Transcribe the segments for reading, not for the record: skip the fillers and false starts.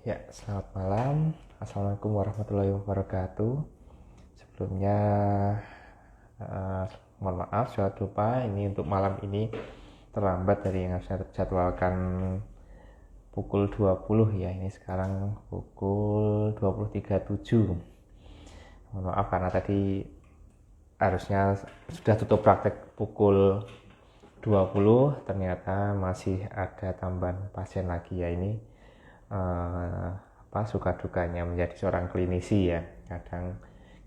Ya, selamat malam. Assalamualaikum warahmatullahi wabarakatuh. Sebelumnya, eh, mohon maaf, suatu lupa. Ini untuk malam ini terlambat dari yang saya jadwalkan pukul 20 ya. Ini sekarang pukul 20.37. Mohon maaf karena tadi harusnya sudah tutup praktek pukul 20, ternyata masih ada tambahan pasien lagi ya. Ini suka dukanya menjadi seorang klinisi ya. Kadang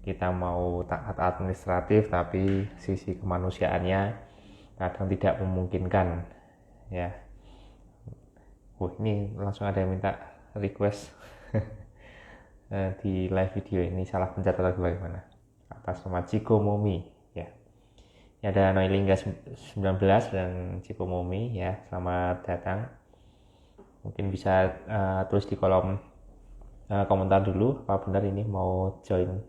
kita mau taat administratif tapi sisi kemanusiaannya kadang tidak memungkinkan ya. Ini langsung ada yang minta request di live video ini, salah pencet atau bagaimana? Atas nama Ciko Momi ya. Ini ada Noilingga 19 dan Ciko Momi ya. Selamat datang. Mungkin bisa tulis di kolom komentar dulu apa benar ini mau join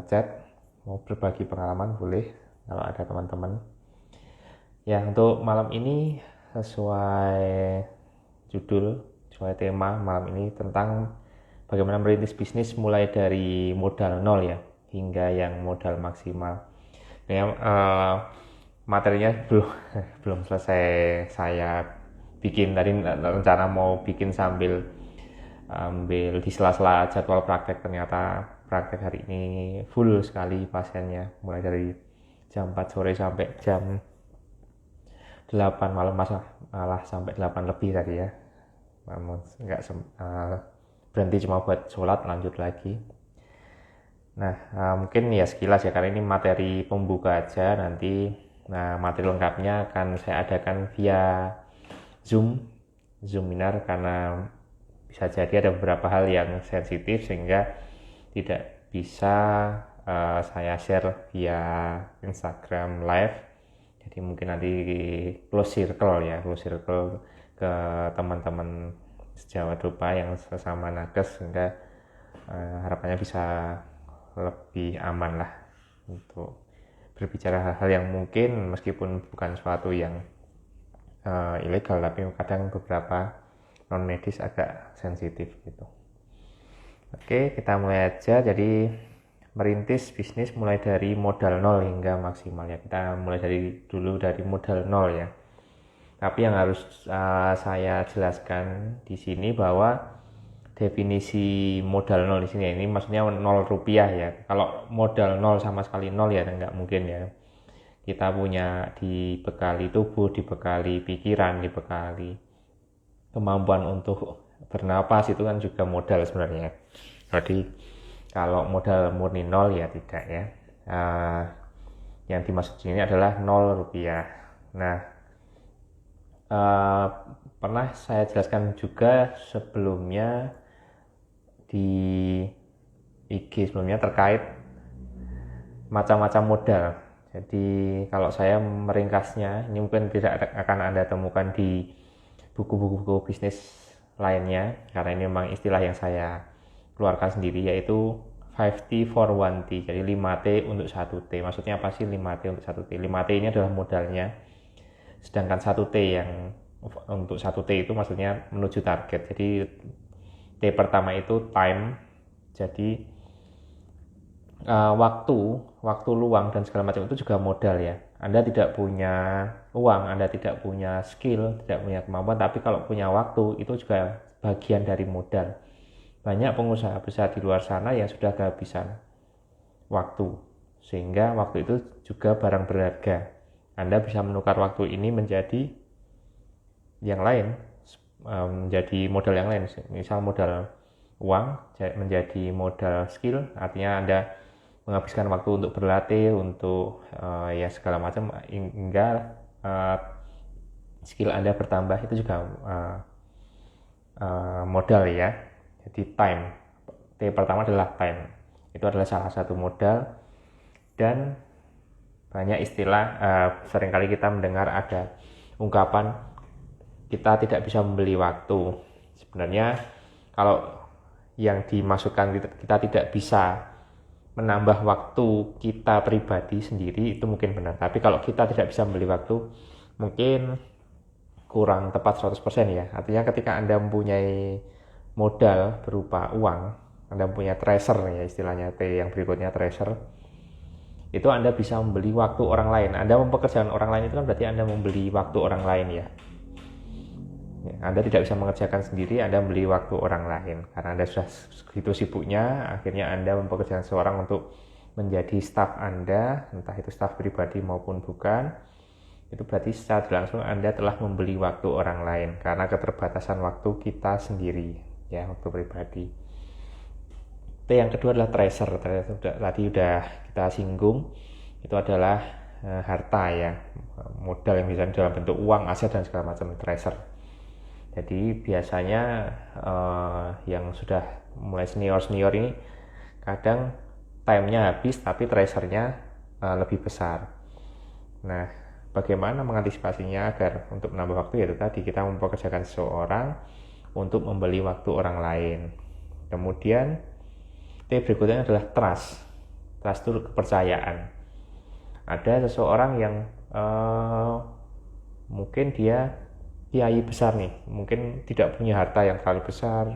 chat, mau berbagi pengalaman, boleh kalau ada teman-teman ya. Untuk malam ini sesuai judul, sesuai tema malam ini tentang bagaimana merintis bisnis mulai dari modal nol ya hingga yang modal maksimal. Ini materinya belum selesai saya bikin. Tadi rencana mau bikin sambil ambil di sela-sela jadwal praktek, ternyata praktek hari ini full sekali pasiennya, mulai dari jam 4 sore sampai jam 8 malam, malah sampai 8 lebih tadi ya. Nggak berhenti cuma buat sholat, lanjut lagi. Nah, mungkin ya sekilas ya, karena ini materi pembuka aja. Nanti materi lengkapnya akan saya adakan via Zoom webinar, karena bisa jadi ada beberapa hal yang sensitif sehingga tidak bisa saya share via Instagram live. Jadi mungkin nanti close circle ke teman-teman sejawat rupa yang sesama nakes, sehingga harapannya bisa lebih aman lah untuk berbicara hal-hal yang mungkin meskipun bukan suatu yang ilegal, tapi kadang beberapa non medis agak sensitif gitu. Oke, kita mulai aja. Jadi merintis bisnis mulai dari modal nol hingga maksimal ya. Kita mulai dulu dari modal nol ya. Tapi yang harus saya jelaskan di sini bahwa definisi modal nol di sini ini maksudnya 0 rupiah ya. Kalau modal nol sama sekali nol ya nggak mungkin ya. Kita punya dibekali tubuh, dibekali pikiran, dibekali kemampuan untuk bernapas, itu kan juga modal sebenarnya. Jadi kalau modal murni nol ya tidak ya. Yang dimaksud ini adalah 0 rupiah. Nah, pernah saya jelaskan juga sebelumnya di IG sebelumnya terkait macam-macam modal. Jadi kalau saya meringkasnya, ini mungkin tidak akan Anda temukan di buku-buku bisnis lainnya, karena ini memang istilah yang saya keluarkan sendiri, yaitu 5T for 1T. Jadi 5T untuk 1T. Maksudnya apa sih 5T untuk 1T? 5T ini adalah modalnya. Sedangkan 1T yang untuk 1T itu maksudnya menuju target. Jadi T pertama itu time. Jadi waktu luang dan segala macam itu juga modal ya. Anda tidak punya uang, Anda tidak punya skill, tidak punya kemampuan, tapi kalau punya waktu itu juga bagian dari modal. Banyak pengusaha besar di luar sana yang sudah kehabisan waktu, sehingga waktu itu juga barang berharga. Anda bisa menukar waktu ini menjadi yang lain, menjadi modal yang lain. Misal modal uang menjadi modal skill, artinya Anda menghabiskan waktu untuk berlatih, untuk ya segala macam, hingga skill Anda bertambah, itu juga modal ya. Jadi time, T pertama adalah time, itu adalah salah satu modal. Dan banyak istilah, seringkali kita mendengar ada ungkapan kita tidak bisa membeli waktu. Sebenarnya kalau yang dimaksudkan kita tidak bisa menambah waktu kita pribadi sendiri, itu mungkin benar. Tapi kalau kita tidak bisa membeli waktu, mungkin kurang tepat 100% ya. Artinya ketika Anda mempunyai modal berupa uang, Anda punya treasure ya istilahnya, T yang berikutnya treasure, itu Anda bisa membeli waktu orang lain. Anda mempekerjakan orang lain itu kan berarti Anda membeli waktu orang lain ya. Anda tidak bisa mengerjakan sendiri, Anda membeli waktu orang lain. Karena Anda sudah begitu sibuknya, akhirnya Anda mempekerjakan seorang untuk menjadi staf Anda, entah itu staf pribadi maupun bukan. Itu berarti secara langsung Anda telah membeli waktu orang lain karena keterbatasan waktu kita sendiri, ya, waktu pribadi. T yang kedua adalah treasure. Tadi udah kita singgung, itu adalah harta ya, modal yang bisa dalam bentuk uang, aset dan segala macam, treasure. Jadi biasanya yang sudah mulai senior ini kadang time-nya habis tapi treasure-nya lebih besar. Nah, bagaimana mengantisipasinya agar untuk menambah waktu? Yaitu tadi kita mempekerjakan seseorang untuk membeli waktu orang lain. Kemudian T berikutnya adalah trust. Trust itu kepercayaan. Ada seseorang yang mungkin dia kiai besar nih, mungkin tidak punya harta yang terlalu besar,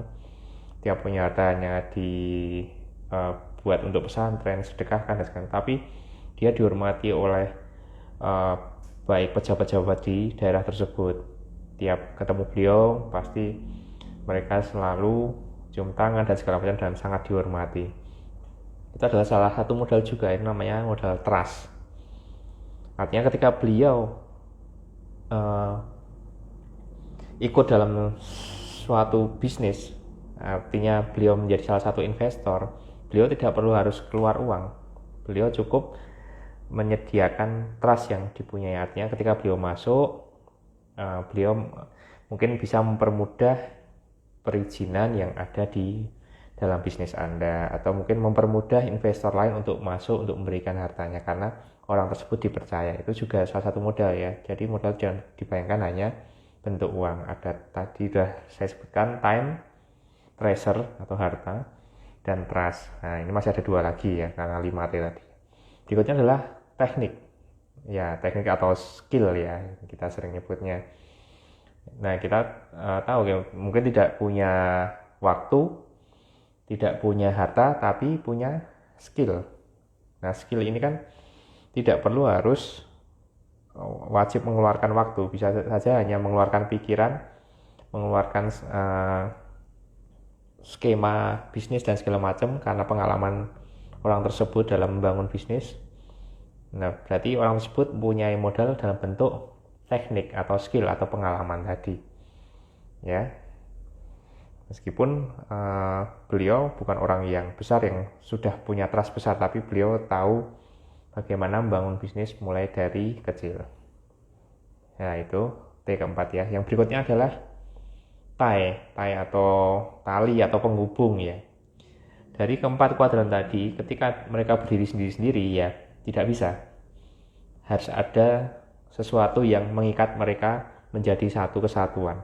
dia punya hartanya buat untuk pesantren, sedekahkan dan sebagainya, tapi dia dihormati oleh baik pejabat-pejabat di daerah tersebut. Tiap ketemu beliau pasti mereka selalu cium tangan dan segala macam dan sangat dihormati. Itu adalah salah satu modal juga, ini namanya modal trust. Artinya ketika beliau ikut dalam suatu bisnis, artinya beliau menjadi salah satu investor, beliau tidak perlu harus keluar uang, beliau cukup menyediakan trust yang dipunyai. Artinya ketika beliau masuk, beliau mungkin bisa mempermudah perizinan yang ada di dalam bisnis Anda, atau mungkin mempermudah investor lain untuk masuk untuk memberikan hartanya karena orang tersebut dipercaya. Itu juga salah satu modal ya. Jadi modal jangan dibayangkan hanya bentuk uang. Ada tadi sudah saya sebutkan time, treasure atau harta, dan trust. Nah, ini masih ada 2 lagi ya karena 5T tadi. Berikutnya adalah teknik. Ya, teknik atau skill ya kita sering nyebutnya. Nah, kita tahu ya, mungkin tidak punya waktu, tidak punya harta, tapi punya skill. Nah, skill ini kan tidak perlu harus wajib mengeluarkan waktu, bisa saja hanya mengeluarkan pikiran, mengeluarkan skema bisnis dan segala macam karena pengalaman orang tersebut dalam membangun bisnis. Nah, berarti orang tersebut punya modal dalam bentuk teknik atau skill atau pengalaman tadi. Ya. Meskipun beliau bukan orang yang besar yang sudah punya trust besar, tapi beliau tahu bagaimana membangun bisnis mulai dari kecil. Nah, itu T keempat ya. Yang berikutnya adalah tie atau tali atau penghubung ya. Dari keempat kuadran tadi, ketika mereka berdiri sendiri-sendiri ya tidak bisa. Harus ada sesuatu yang mengikat mereka menjadi satu kesatuan.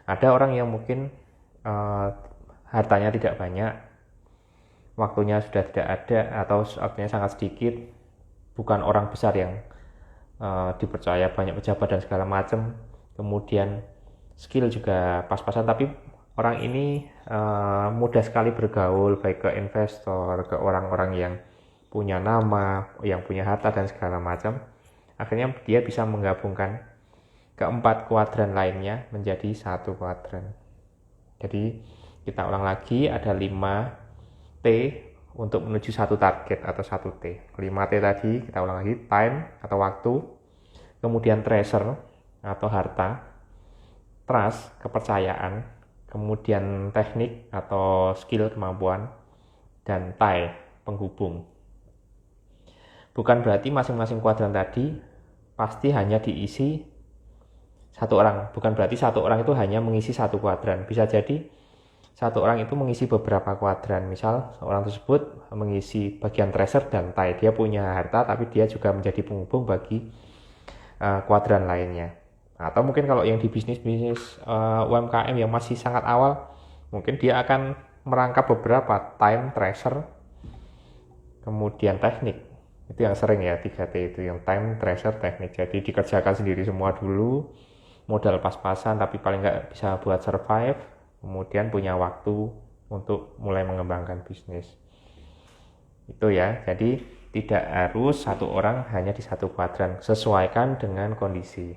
Ada orang yang mungkin hartanya tidak banyak, waktunya sudah tidak ada atau waktunya sangat sedikit, bukan orang besar yang dipercaya banyak pejabat dan segala macam, kemudian skill juga pas-pasan, tapi orang ini mudah sekali bergaul baik ke investor, ke orang-orang yang punya nama, yang punya harta dan segala macam. Akhirnya dia bisa menggabungkan keempat kuadran lainnya menjadi satu kuadran. Jadi kita ulang lagi, ada 5T untuk menuju satu target atau satu T. 5T tadi kita ulang lagi, time atau waktu, kemudian treasure atau harta, trust kepercayaan, kemudian teknik atau skill kemampuan, dan tie penghubung. Bukan berarti masing-masing kuadran tadi pasti hanya diisi satu orang. Bukan berarti satu orang itu hanya mengisi satu kuadran. Bisa jadi satu orang itu mengisi beberapa kuadran. Misal orang tersebut mengisi bagian treasure dan tie. Dia punya harta tapi dia juga menjadi penghubung bagi kuadran lainnya. Atau mungkin kalau yang di bisnis UMKM yang masih sangat awal, mungkin dia akan merangkap beberapa time, treasure, kemudian teknik. Itu yang sering ya 3T itu, yang time, treasure, teknik. Jadi dikerjakan sendiri semua dulu, modal pas-pasan tapi paling nggak bisa buat survive, kemudian punya waktu untuk mulai mengembangkan bisnis. Itu ya, jadi tidak harus satu orang hanya di satu kuadran, sesuaikan dengan kondisi.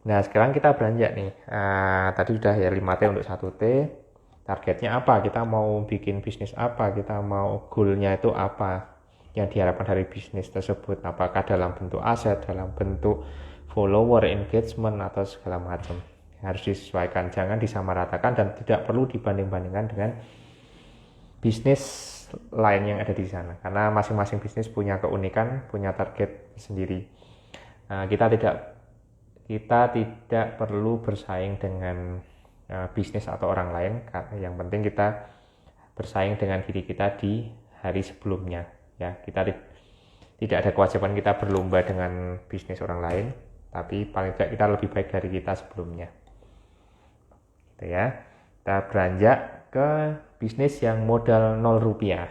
Nah sekarang kita beranjak nih, tadi sudah ya 5T untuk 1T, targetnya apa, kita mau bikin bisnis apa, kita mau goalnya itu apa yang diharapkan dari bisnis tersebut, apakah dalam bentuk aset, dalam bentuk follower, engagement, atau segala macam. Harus disesuaikan, jangan disamaratakan dan tidak perlu dibanding-bandingkan dengan bisnis lain yang ada di sana, karena masing-masing bisnis punya keunikan, punya target sendiri. Kita tidak perlu bersaing dengan bisnis atau orang lain. Yang penting kita bersaing dengan diri kita di hari sebelumnya. Ya, kita tidak ada kewajiban kita berlomba dengan bisnis orang lain, tapi paling tidak kita lebih baik dari kita sebelumnya. Gitu ya. Kita beranjak ke bisnis yang modal 0 rupiah.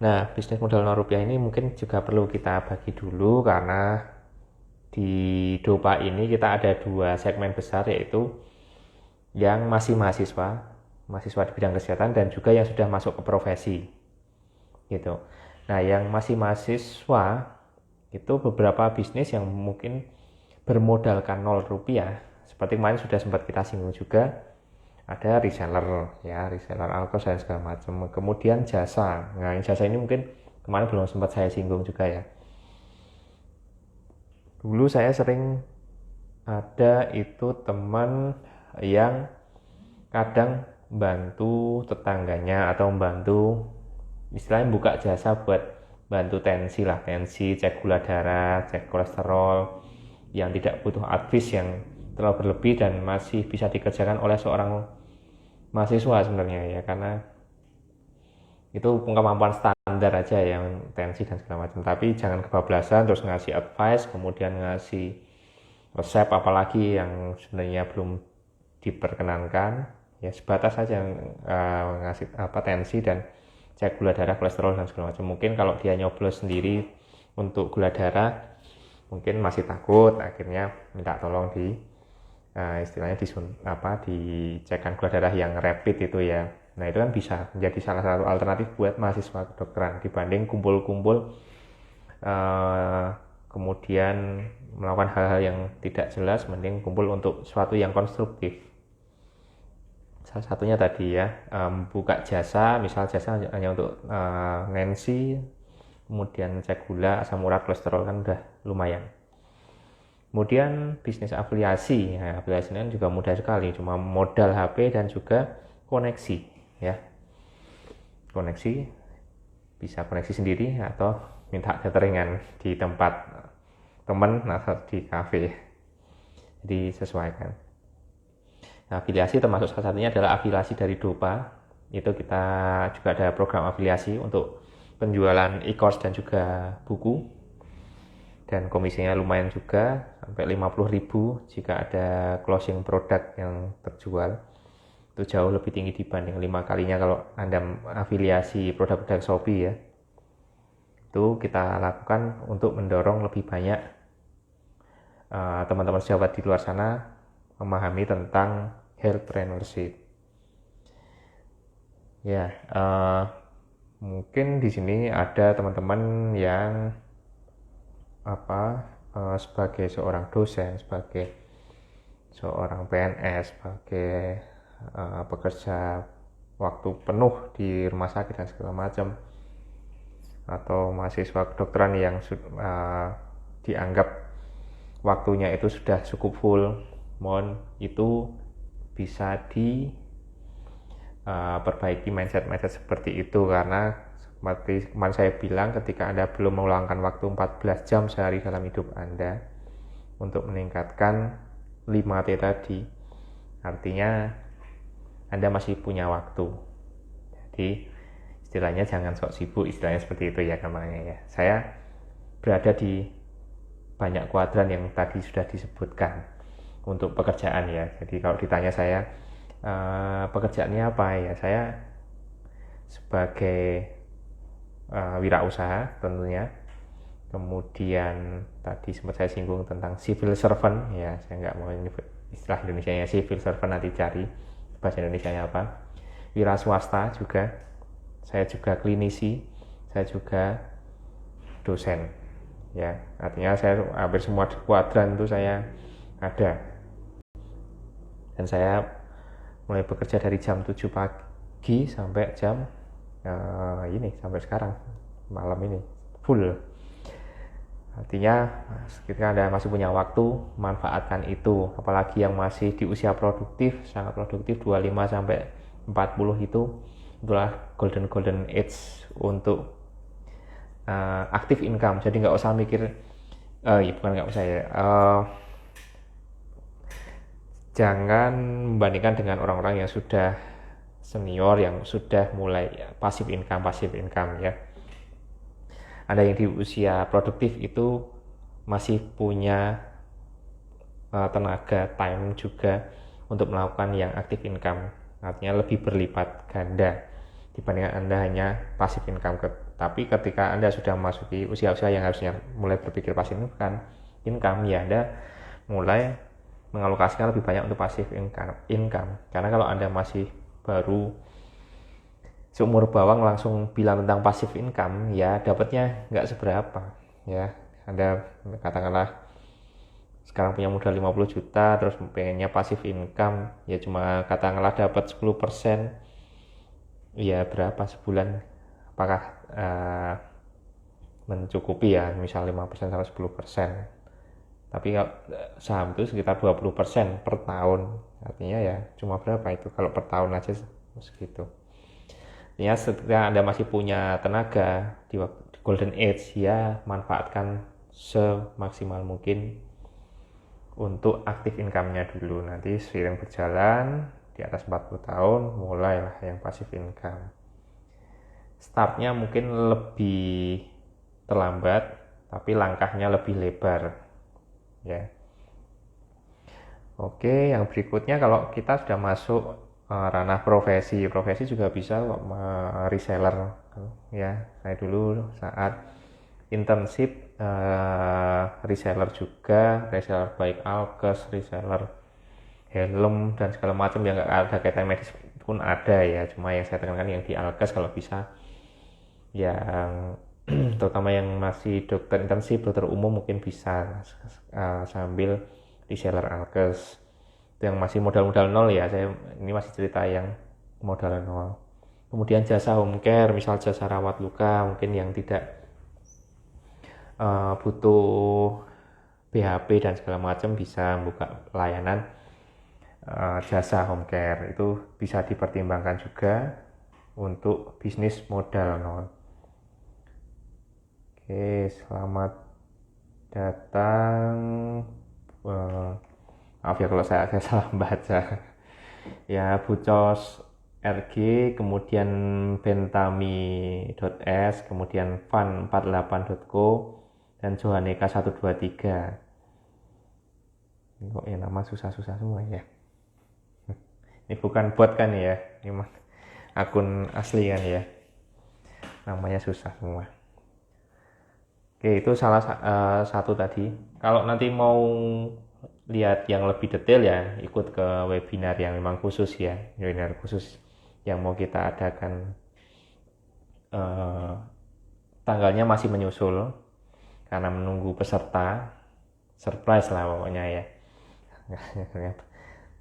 Nah, bisnis modal 0 rupiah ini mungkin juga perlu kita bagi dulu, karena di Dopa ini kita ada 2 segmen besar, yaitu yang masih mahasiswa di bidang kesehatan, dan juga yang sudah masuk ke profesi gitu. Nah yang masih mahasiswa itu beberapa bisnis yang mungkin bermodalkan 0 rupiah, seperti kemarin sudah sempat kita singgung juga, ada reseller alkos dan segala macam. Kemudian jasa. Nah jasa ini mungkin kemarin belum sempat saya singgung juga ya. Dulu saya sering ada itu teman yang kadang bantu tetangganya atau membantu, istilahnya buka jasa buat bantu tensi, cek gula darah, cek kolesterol, yang tidak butuh advis yang terlalu berlebih dan masih bisa dikerjakan oleh seorang mahasiswa sebenarnya ya, karena itu kemampuan standar aja yang tensi dan segala macam. Tapi jangan kebablasan terus ngasih advice, kemudian ngasih resep apalagi yang sebenarnya belum diperkenankan. Ya sebatas saja ngasih tensi dan cek gula darah, kolesterol dan segala macam. Mungkin kalau dia nyoblos sendiri untuk gula darah mungkin masih takut, akhirnya minta tolong istilahnya dicekkan gula darah yang rapid itu ya. Nah itu kan bisa menjadi salah satu alternatif buat mahasiswa kedokteran dibanding kumpul-kumpul kemudian melakukan hal-hal yang tidak jelas. Mending kumpul untuk sesuatu yang konstruktif. Salah satunya tadi ya, buka jasa, misal jasa hanya untuk Nancy, kemudian cek gula, asam urat, kolesterol, kan udah lumayan. Kemudian bisnis afiliasi, nah, afiliasi ini juga mudah sekali, cuma modal HP dan juga koneksi ya. Koneksi, bisa koneksi sendiri atau minta cateringan di tempat teman atau di kafe, jadi sesuaikan. Nah, afiliasi termasuk salah satunya adalah afiliasi dari Dopa. Itu kita juga ada program afiliasi untuk penjualan e-course dan juga buku, dan komisinya lumayan juga, sampai 50.000 jika ada closing produk yang terjual. Itu jauh lebih tinggi dibanding 5 kalinya kalau Anda afiliasi produk-produk Shopee ya. Itu kita lakukan untuk mendorong lebih banyak teman-teman sejawat di luar sana memahami tentang healthpreneurship. Ya, mungkin di sini ada teman-teman yang sebagai seorang dosen, sebagai seorang PNS, sebagai pekerja waktu penuh di rumah sakit dan segala macam, atau mahasiswa kedokteran yang dianggap waktunya itu sudah cukup full. Mohon itu bisa perbaiki mindset seperti itu, karena seperti kemarin saya bilang, ketika Anda belum meluangkan waktu 14 jam sehari dalam hidup Anda untuk meningkatkan 5T tadi, artinya Anda masih punya waktu. Jadi istilahnya jangan sok sibuk, istilahnya seperti itu ya namanya ya. Saya berada di banyak kuadran yang tadi sudah disebutkan untuk pekerjaan ya. Jadi kalau ditanya saya pekerjaannya apa ya, saya sebagai wirausaha tentunya, Kemudian tadi sempat saya singgung tentang civil servant, ya saya nggak mau nyebut istilah Indonesianya civil servant, nanti cari bahasa Indonesianya apa. Wira swasta juga, saya juga klinisi, saya juga dosen, ya artinya saya hampir semua kuadran itu saya ada. Dan saya mulai bekerja dari jam 7 pagi sampai jam ini, sampai sekarang malam ini full. Artinya ketika Anda masih punya waktu, manfaatkan itu. Apalagi yang masih di usia produktif, sangat produktif, 25 sampai 40 itulah golden age untuk active income. Jadi nggak usah mikir, bukan nggak usah ya, jangan membandingkan dengan orang-orang yang sudah senior, yang sudah mulai passive income ya. Ada yang di usia produktif itu masih punya tenaga, time juga untuk melakukan yang active income, artinya lebih berlipat ganda dibandingkan Anda hanya passive income. Tapi ketika Anda sudah memasuki usia-usia yang harusnya mulai berpikir passive income, ya Anda mulai mengalokasikan lebih banyak untuk passive income. Karena kalau Anda masih baru seumur bawang langsung bilang tentang passive income, ya dapatnya nggak seberapa ya. Anda katakanlah sekarang punya modal 50 juta terus pengennya passive income, ya cuma katakanlah dapat 10%, ya berapa sebulan, apakah mencukupi ya, misal 5% sampai 10%. Tapi kalau saham itu sekitar 20% per tahun, artinya ya cuma berapa itu kalau per tahun aja segitu. Ya setelah Anda masih punya tenaga di golden age, ya manfaatkan semaksimal mungkin untuk active income-nya dulu. Nanti seiring berjalan di atas 40 tahun mulailah yang passive income. Startnya mungkin lebih terlambat, tapi langkahnya lebih lebar ya. Oke, yang berikutnya kalau kita sudah masuk ranah profesi juga bisa reseller ya. Saya dulu saat internship reseller juga, reseller baik alkes, reseller helm dan segala macam yang nggak ada kaitan medis pun ada ya. Cuma yang saya tekankan yang di alkes kalau bisa, yang terutama yang masih dokter intensif, dokter umum mungkin bisa sambil reseller alkes. Itu yang masih modal nol ya, saya ini masih cerita yang modal nol. Kemudian jasa home care, misal jasa rawat luka, mungkin yang tidak butuh BHP dan segala macam, bisa buka layanan jasa home care. Itu bisa dipertimbangkan juga untuk bisnis modal nol. Oke, selamat datang. Maaf ya kalau saya salah baca. Ya, Bucos RG, kemudian Bentami.s, kemudian Fan48.co, dan Johaneka 123. Ini kok ya nama susah-susah semua ya. Ini bukan bot kan ya, ini akun asli kan ya. Namanya susah semua. Oke, itu salah satu tadi. Kalau nanti mau lihat yang lebih detail ya, ikut ke webinar yang memang khusus ya, webinar khusus yang mau kita adakan. Tanggalnya masih menyusul karena menunggu peserta, surprise lah pokoknya ya.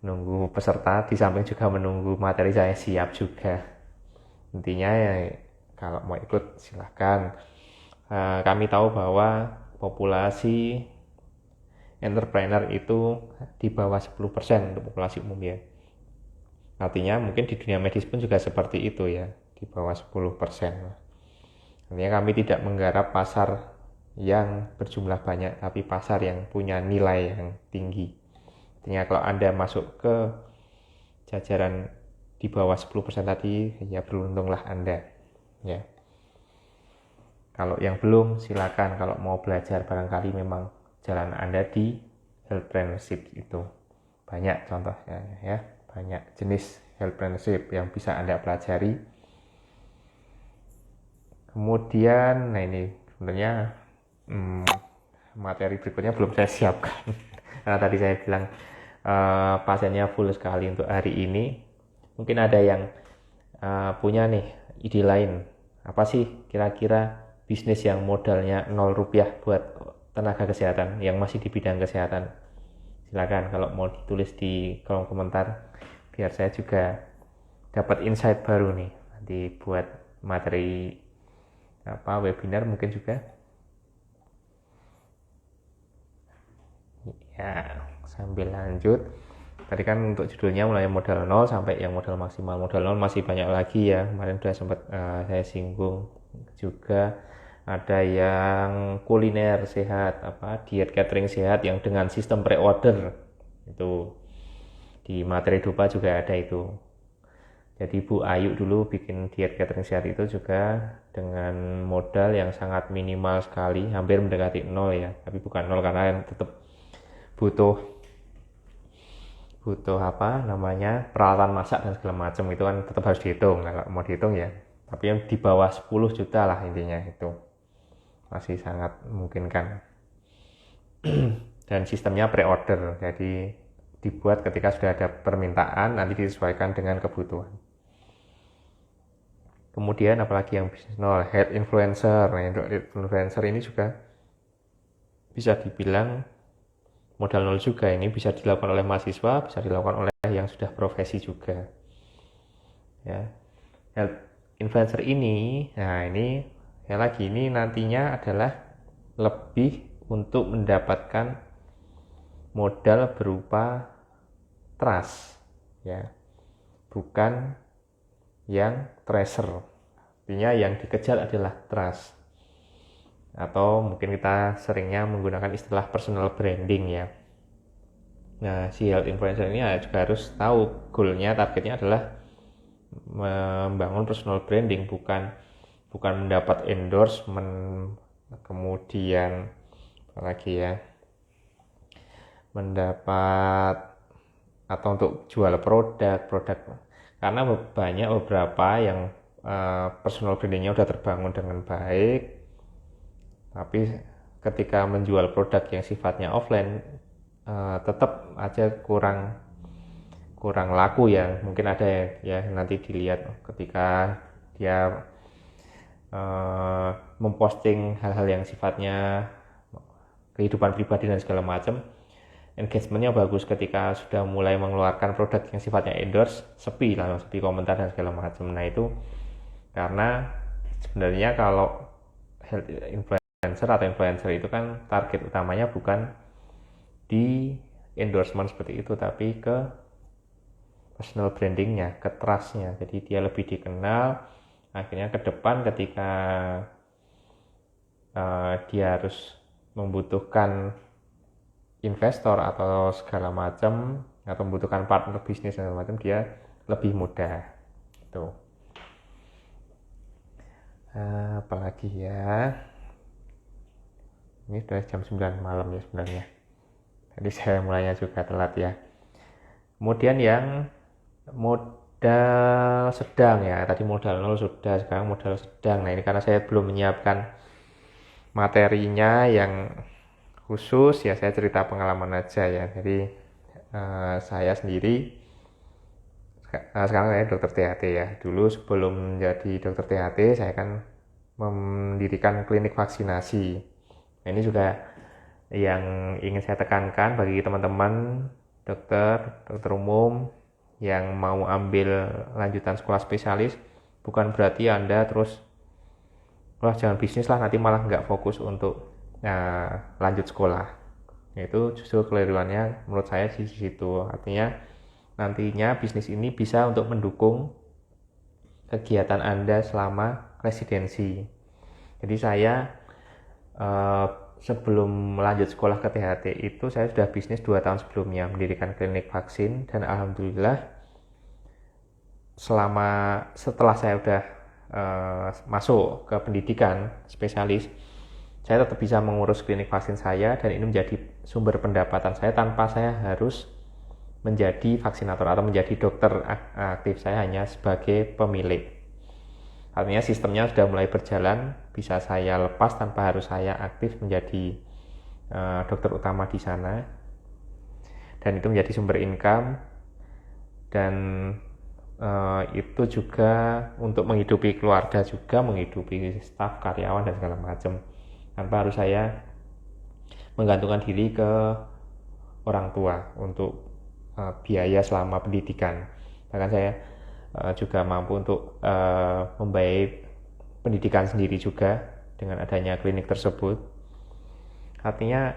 Menunggu peserta, di samping juga menunggu materi saya siap juga. Intinya ya kalau mau ikut silahkan. Kami tahu bahwa populasi entrepreneur itu di bawah 10% untuk populasi umum ya. Artinya mungkin di dunia medis pun juga seperti itu ya, di bawah 10%. Artinya kami tidak menggarap pasar yang berjumlah banyak, tapi pasar yang punya nilai yang tinggi. Artinya kalau Anda masuk ke jajaran di bawah 10% tadi, ya beruntunglah Anda ya. Kalau yang belum, silakan. Kalau mau belajar, barangkali memang jalan Anda di healthpreneurship itu. Banyak contohnya ya, banyak jenis healthpreneurship yang bisa Anda pelajari. Kemudian, nah ini sebenarnya materi berikutnya belum saya siapkan. Karena tadi saya bilang pasiennya full sekali untuk hari ini. Mungkin ada yang punya nih ide lain. Apa sih kira-kira bisnis yang modalnya 0 rupiah buat tenaga kesehatan yang masih di bidang kesehatan? Silakan kalau mau ditulis di kolom komentar biar saya juga dapat insight baru nih nanti buat materi webinar mungkin juga. Ya, sambil lanjut. Tadi kan untuk judulnya mulai modal 0 sampai yang modal maksimal. Modal 0 masih banyak lagi ya. Kemarin sudah sempat saya singgung juga. Ada yang kuliner sehat, diet catering sehat yang dengan sistem pre-order. Itu di materi Dupa juga ada itu. Jadi Bu Ayu dulu bikin diet catering sehat itu juga dengan modal yang sangat minimal sekali, hampir mendekati 0 ya. Tapi bukan 0 karena tetap butuh peralatan masak dan segala macam, itu kan tetap harus dihitung kalau mau dihitung ya. Tapi yang di bawah 10 juta lah intinya, itu masih sangat memungkinkan. Dan sistemnya pre-order, jadi dibuat ketika sudah ada permintaan, nanti disesuaikan dengan kebutuhan. Kemudian apalagi yang bisnis 0, head influencer. Nah, untuk influencer ini juga bisa dibilang modal 0 juga. Ini bisa dilakukan oleh mahasiswa, bisa dilakukan oleh yang sudah profesi juga. Ya. Health influencer ini, nah ini ini nantinya adalah lebih untuk mendapatkan modal berupa trust, ya, bukan yang tracer. Artinya yang dikejar adalah trust, atau mungkin kita seringnya menggunakan istilah personal branding ya. Nah, si health influencer ini juga harus tahu goalnya, targetnya adalah membangun personal branding, bukan mendapat endorsement, kemudian apalagi ya, mendapat atau untuk jual produk. Karena banyak beberapa yang personal brandingnya udah terbangun dengan baik, tapi ketika menjual produk yang sifatnya offline tetap aja kurang laku ya. Mungkin ada ya nanti dilihat ketika dia memposting hal-hal yang sifatnya kehidupan pribadi dan segala macam, engagementnya bagus. Ketika sudah mulai mengeluarkan produk yang sifatnya endorse, sepi komentar dan segala macam. Nah, itu karena sebenarnya kalau health influencer atau influencer itu kan target utamanya bukan di endorsement seperti itu, tapi ke personal brandingnya, ke trustnya. Jadi dia lebih dikenal. Akhirnya ke depan ketika dia harus membutuhkan investor atau segala macam, atau membutuhkan partner bisnis segala macam, dia lebih mudah. Tuh. Apalagi ya, ini sudah jam 9 malam ya sebenarnya. Tadi saya mulainya juga telat ya. Kemudian yang modal sedang ya, tadi modal 0 sudah, sekarang modal sedang. Nah, ini karena saya belum menyiapkan materinya yang khusus ya, saya cerita pengalaman aja ya. Jadi saya sendiri sekarang saya dokter THT ya. Dulu sebelum menjadi dokter THT saya kan mendirikan klinik vaksinasi. Nah, ini juga yang ingin saya tekankan bagi teman-teman dokter umum yang mau ambil lanjutan sekolah spesialis, bukan berarti Anda terus jangan bisnis lah, nanti malah nggak fokus untuk lanjut sekolah. Itu justru keliruannya menurut saya di situ. Artinya nantinya bisnis ini bisa untuk mendukung kegiatan Anda selama residensi. Jadi saya sebelum melanjut sekolah ke THT itu saya sudah bisnis 2 tahun sebelumnya, mendirikan klinik vaksin, dan alhamdulillah setelah saya udah masuk ke pendidikan spesialis, saya tetap bisa mengurus klinik vaksin saya, dan ini menjadi sumber pendapatan saya tanpa saya harus menjadi vaksinator atau menjadi dokter aktif. Saya hanya sebagai pemilik. Artinya sistemnya sudah mulai berjalan bisa saya lepas tanpa harus saya aktif menjadi dokter utama di sana, dan itu menjadi sumber income, dan itu juga untuk menghidupi keluarga, juga menghidupi staf, karyawan, dan segala macam, tanpa harus saya menggantungkan diri ke orang tua untuk biaya selama pendidikan. Bahkan saya juga mampu untuk membayar pendidikan sendiri juga dengan adanya klinik tersebut. Artinya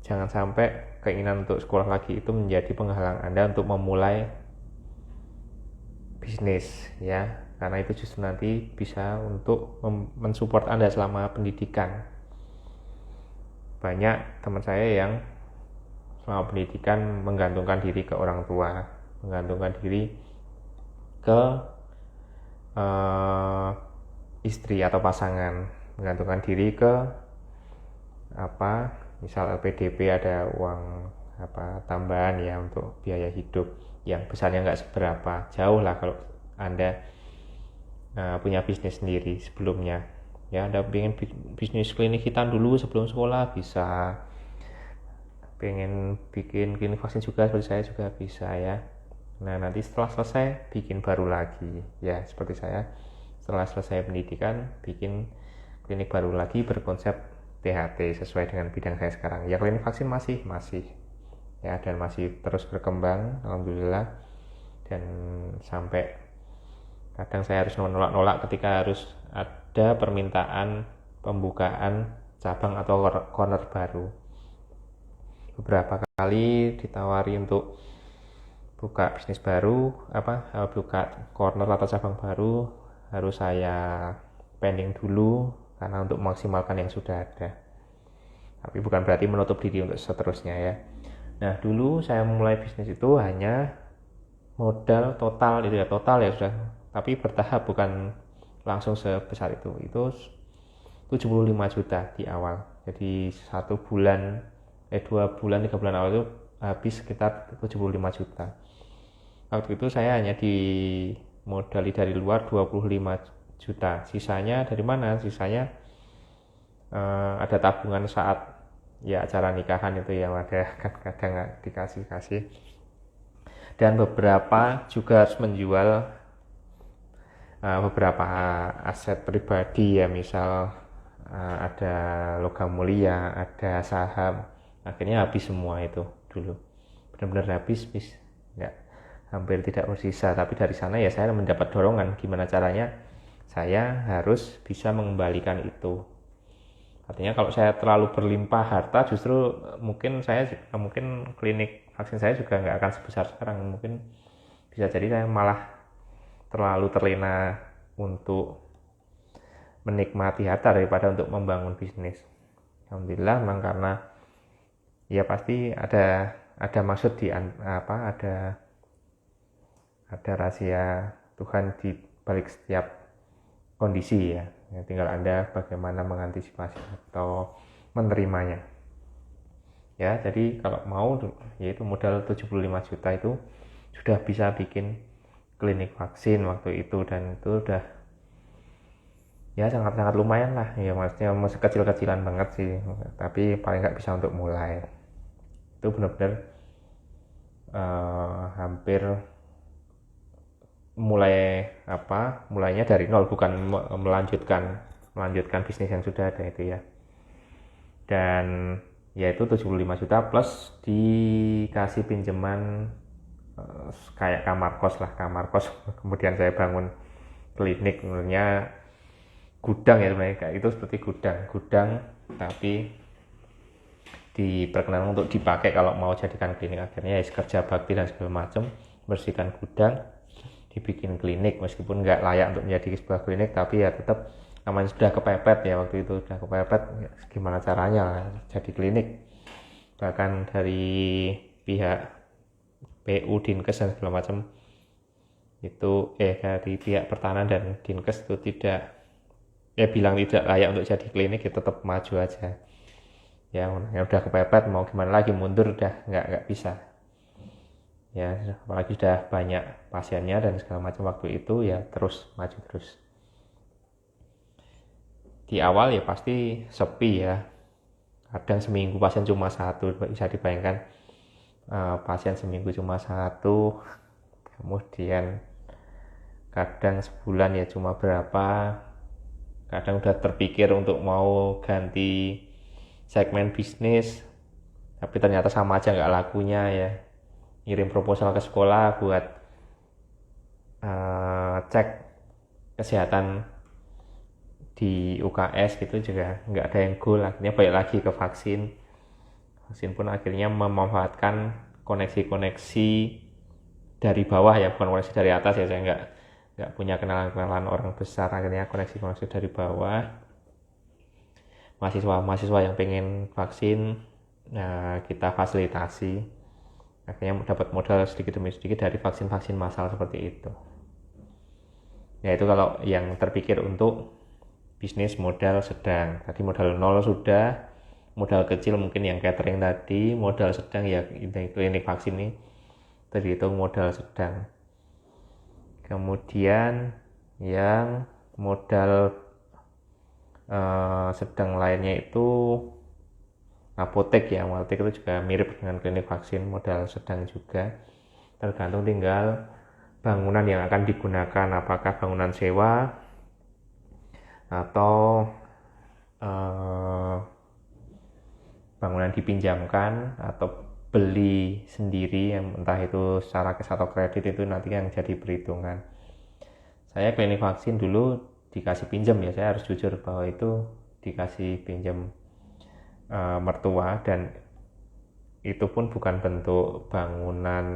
jangan sampai keinginan untuk sekolah lagi itu menjadi penghalang Anda untuk memulai bisnis, ya, karena itu justru nanti bisa untuk mensupport Anda selama pendidikan. Banyak teman saya yang selama pendidikan menggantungkan diri ke orang tua, menggantungkan diri ke istri atau pasangan, menggantungkan diri ke misal LPDP ada uang tambahan ya untuk biaya hidup yang besarnya nggak seberapa, jauh lah kalau Anda punya bisnis sendiri sebelumnya. Ya, Anda pengen bisnis klinik hitam dulu sebelum sekolah bisa, pengen bikin klinik vaksin juga seperti saya juga bisa ya. Nah, nanti setelah selesai bikin baru lagi ya, seperti saya setelah selesai pendidikan bikin klinik baru lagi berkonsep THT sesuai dengan bidang saya sekarang. Ya, klinik vaksin masih ya, dan masih terus berkembang alhamdulillah, dan sampai kadang saya harus menolak ketika harus ada permintaan pembukaan cabang atau corner baru. Beberapa kali ditawari untuk buka bisnis baru, buka corner atau cabang baru, harus saya pending dulu karena untuk memaksimalkan yang sudah ada. Tapi bukan berarti menutup diri untuk seterusnya ya. Nah, dulu saya mulai bisnis itu hanya modal total itu ya, sudah, tapi bertahap, bukan langsung sebesar itu 75 juta di awal. Jadi 2 bulan 3 bulan awal itu habis sekitar 75 juta. Waktu itu saya hanya dimodali dari luar 25 juta. Sisanya dari mana? Sisanya ada tabungan saat ya acara nikahan itu yang ada kadang dikasih, dan beberapa juga harus menjual beberapa aset pribadi ya, misal ada logam mulia, ada saham. Akhirnya habis semua itu dulu, benar-benar habis, nggak, hampir tidak bersisa. Tapi dari sana ya saya mendapat dorongan gimana caranya saya harus bisa mengembalikan itu. Artinya kalau saya terlalu berlimpah harta, justru mungkin klinik vaksin saya juga nggak akan sebesar sekarang. Mungkin bisa jadi saya malah terlalu terlena untuk menikmati harta daripada untuk membangun bisnis. Alhamdulillah memang karena ya pasti ada maksud ada rahasia Tuhan di balik setiap kondisi ya. Tinggal Anda bagaimana mengantisipasi atau menerimanya. Ya, jadi kalau mau yaitu modal 75 juta itu sudah bisa bikin klinik vaksin waktu itu, dan itu udah ya sangat-sangat lumayan lah ya, maksudnya masih kecil-kecilan banget sih, tapi paling nggak bisa untuk mulai. Itu benar-benar hampir mulainya dari nol, bukan melanjutkan bisnis yang sudah ada itu ya. Dan yaitu 75 juta plus dikasih pinjaman kayak kamar kos. Kemudian saya bangun klinik, sebenarnya gudang ya sebenarnya, kayak itu seperti gudang tapi diperkenankan untuk dipakai kalau mau jadikan klinik. Akhirnya ya kerja bakti dan segala macam, bersihkan gudang, dibikin klinik, meskipun nggak layak untuk menjadi sebuah klinik, tapi ya tetap namanya sudah kepepet ya, waktu itu sudah kepepet, gimana caranya jadi klinik. Bahkan dari pihak PU, Dinkes dan segala macam itu dari pihak pertahanan dan Dinkes itu bilang tidak layak untuk jadi klinik, ya tetap maju aja ya. Udah kepepet, mau gimana lagi, mundur udah nggak bisa ya, apalagi sudah banyak pasiennya dan segala macam waktu itu ya, terus maju terus. di awal ya pasti sepi ya, kadang seminggu pasien cuma satu, bisa dibayangkan pasien seminggu cuma satu, kemudian kadang sebulan ya cuma berapa, kadang udah terpikir untuk mau ganti segmen bisnis tapi ternyata sama aja nggak lakunya ya, ngirim proposal ke sekolah buat cek kesehatan di UKS gitu juga nggak ada yang goal, akhirnya balik lagi ke vaksin pun akhirnya memanfaatkan koneksi-koneksi dari bawah ya, bukan koneksi dari atas ya, saya nggak punya kenalan-kenalan orang besar, akhirnya koneksi-koneksi dari bawah, mahasiswa yang pengen vaksin, nah kita fasilitasi, akhirnya dapat modal sedikit demi sedikit dari vaksin-vaksin massal seperti itu. Ya itu kalau yang terpikir untuk bisnis modal sedang. Tadi modal nol sudah, modal kecil mungkin yang catering tadi, modal sedang ya klinik vaksin ini terhitung modal sedang. Kemudian yang modal sedang lainnya itu apotek ya, apotek itu juga mirip dengan klinik vaksin, modal sedang juga, tergantung tinggal bangunan yang akan digunakan, apakah bangunan sewa atau bangunan dipinjamkan atau beli sendiri, yang entah itu secara cash atau kredit, itu nanti yang jadi perhitungan. Saya klinik vaksin dulu dikasih pinjam ya, saya harus jujur bahwa itu dikasih pinjam mertua, dan itu pun bukan bentuk bangunan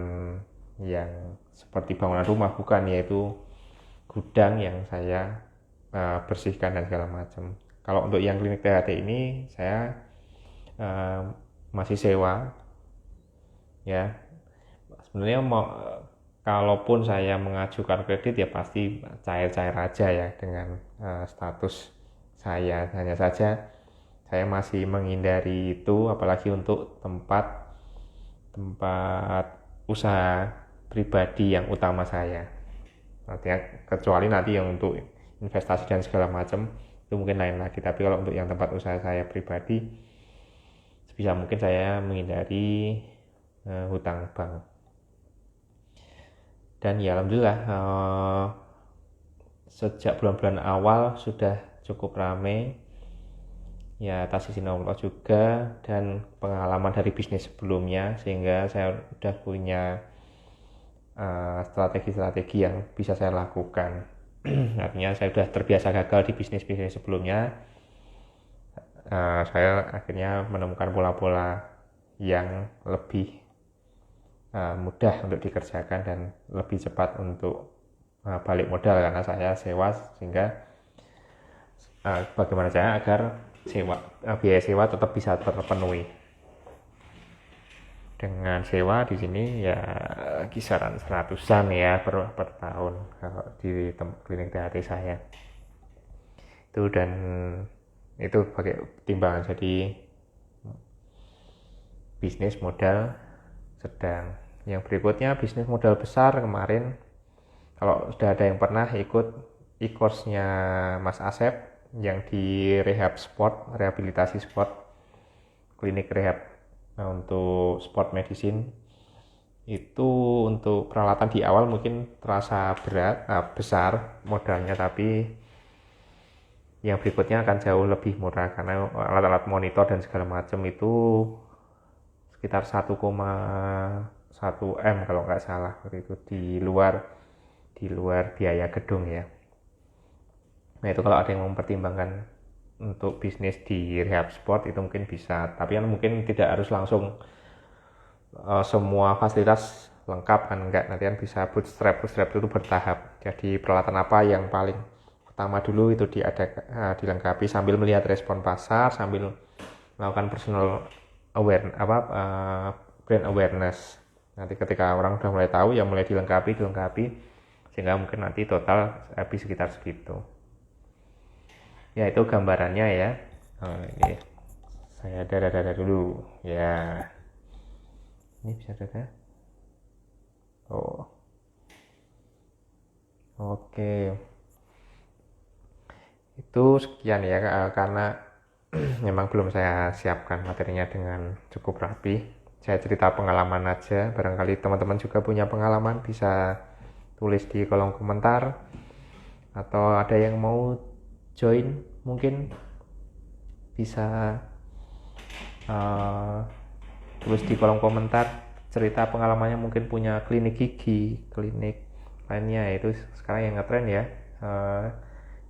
yang seperti bangunan rumah, bukan, yaitu gudang yang saya bersihkan dan segala macam. Kalau untuk yang klinik THT ini saya masih sewa ya. Sebenarnya kalaupun saya mengajukan kredit ya pasti cair-cair aja ya dengan status saya, hanya saja saya masih menghindari itu, apalagi untuk tempat usaha pribadi yang utama saya. Artinya kecuali nanti yang untuk investasi dan segala macam itu mungkin lain lagi, tapi kalau untuk yang tempat usaha saya pribadi sebisa mungkin saya menghindari hutang bank. Dan ya alhamdulillah sejak bulan-bulan awal sudah cukup ramai ya, atas izin Allah juga dan pengalaman dari bisnis sebelumnya, sehingga saya udah punya strategi-strategi yang bisa saya lakukan. Artinya saya sudah terbiasa gagal di bisnis-bisnis sebelumnya, saya akhirnya menemukan pola-pola yang lebih mudah untuk dikerjakan dan lebih cepat untuk balik modal, karena saya sewa, sehingga bagaimana caranya agar biaya sewa tetap bisa terpenuhi. Dengan sewa di sini ya kisaran 100-an ya per tahun kalau di klinik THT saya itu, dan itu pakai timbangan jadi bisnis modal sedang. Yang berikutnya bisnis modal besar, kemarin kalau sudah ada yang pernah ikut e-course-nya Mas Asep yang di rehab sport, rehabilitasi sport, klinik rehab untuk sport medicine, itu untuk peralatan di awal mungkin terasa besar modalnya, tapi yang berikutnya akan jauh lebih murah karena alat-alat monitor dan segala macam itu sekitar 1,1 M kalau nggak salah, itu di luar biaya gedung ya. Nah itu kalau ada yang mempertimbangkan untuk bisnis di rehab sport itu mungkin bisa, tapi kan mungkin tidak harus langsung semua fasilitas lengkap kan, enggak, nanti kan bisa bootstrap itu bertahap. Jadi peralatan apa yang paling pertama dulu itu dilengkapi sambil melihat respon pasar, sambil melakukan personal brand awareness. Nanti ketika orang udah mulai tahu ya mulai dilengkapi, sehingga mungkin nanti total habis sekitar segitu. Ya itu gambarannya ya. Ini saya dada dulu ya. Ini bisa dada. Oke. Itu sekian ya, karena memang belum saya siapkan materinya dengan cukup rapi. Saya cerita pengalaman aja, barangkali teman-teman juga punya pengalaman, bisa tulis di kolom komentar, atau ada yang mau join mungkin bisa tulis di kolom komentar cerita pengalamannya, mungkin punya klinik gigi, klinik lainnya. Itu sekarang yang ngetren ya,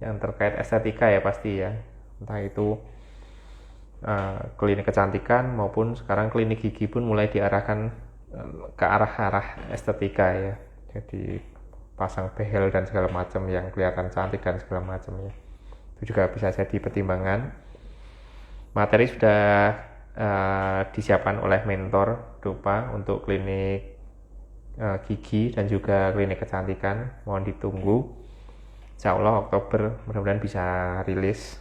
yang terkait estetika ya pasti ya, entah itu klinik kecantikan maupun sekarang klinik gigi pun mulai diarahkan ke arah-arah estetika ya, jadi pasang behel dan segala macam yang kelihatan cantik dan segala macam ya, itu juga bisa jadi pertimbangan. Materi sudah disiapkan oleh mentor Dopa untuk klinik gigi dan juga klinik kecantikan. Mohon ditunggu, insya Allah Oktober mudah-mudahan bisa rilis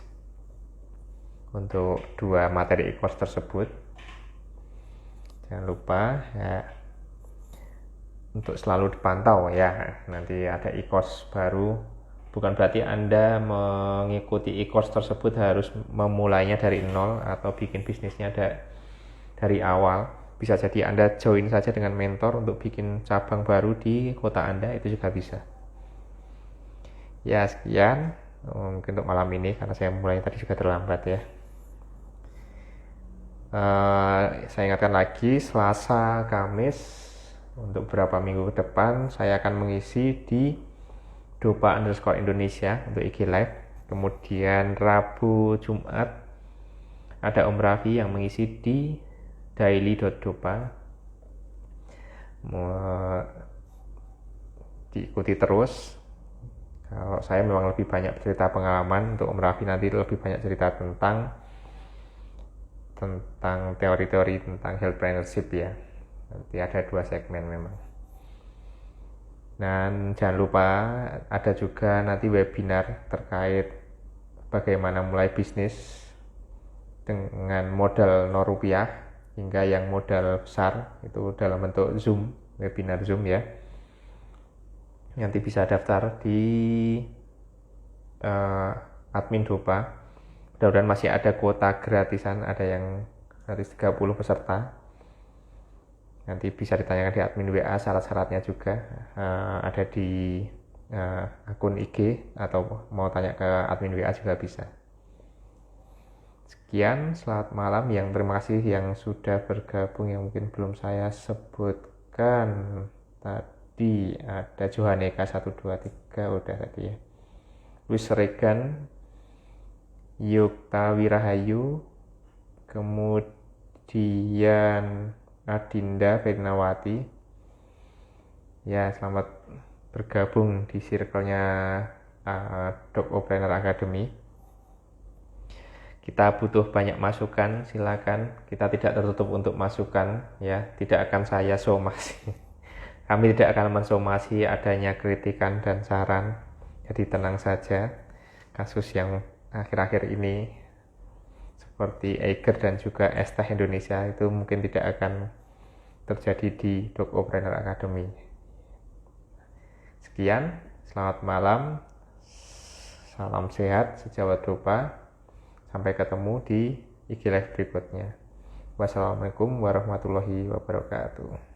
untuk 2 materi e-course tersebut. Jangan lupa ya untuk selalu dipantau ya, nanti ada e-course baru. Bukan berarti Anda mengikuti e-course tersebut harus memulainya dari nol atau bikin bisnisnya dari awal. Bisa jadi Anda join saja dengan mentor untuk bikin cabang baru di kota Anda, itu juga bisa. Ya sekian mungkin untuk malam ini, karena saya mulai tadi juga terlambat ya. Saya ingatkan lagi, Selasa, Kamis untuk beberapa minggu ke depan saya akan mengisi di Dopa_Indonesia untuk IG Live. Kemudian Rabu, Jumat ada Om Raffi yang mengisi di daily.dopa. Diikuti terus. Kalau saya memang lebih banyak cerita pengalaman, untuk Om Raffi nanti lebih banyak cerita tentang teori-teori tentang healthpreneurship ya. Nanti ada 2 segmen memang. Dan jangan lupa ada juga nanti webinar terkait bagaimana mulai bisnis dengan modal 0 rupiah hingga yang modal besar, itu dalam bentuk Zoom, webinar Zoom ya. Nanti bisa daftar di admin Dopa. Mudah-mudahan masih ada kuota gratisan, ada yang gratis 30 peserta. Nanti bisa ditanyakan di admin WA, syarat-syaratnya juga ada di akun IG, atau mau tanya ke admin WA juga bisa. Sekian, selamat malam. Terima kasih yang sudah bergabung, yang mungkin belum saya sebutkan tadi. Ada Johaneka 123 udah tadi ya, Luis Regan, Yukta Wirahayu, kemudian Adinda Fernawati ya, selamat bergabung di circle-nya Dokopreneur Academy. Kita butuh banyak masukan, silakan. Kita tidak tertutup untuk masukan ya, tidak akan saya somasi. Kami tidak akan mensomasi adanya kritikan dan saran, jadi tenang saja. Kasus yang akhir-akhir ini seperti Eiger dan juga Esteh Indonesia itu mungkin tidak akan terjadi di Dokopreneur Academy. Sekian, selamat malam, salam sehat, sejawat Dopa. Sampai ketemu di IG Live berikutnya. Wassalamualaikum warahmatullahi wabarakatuh.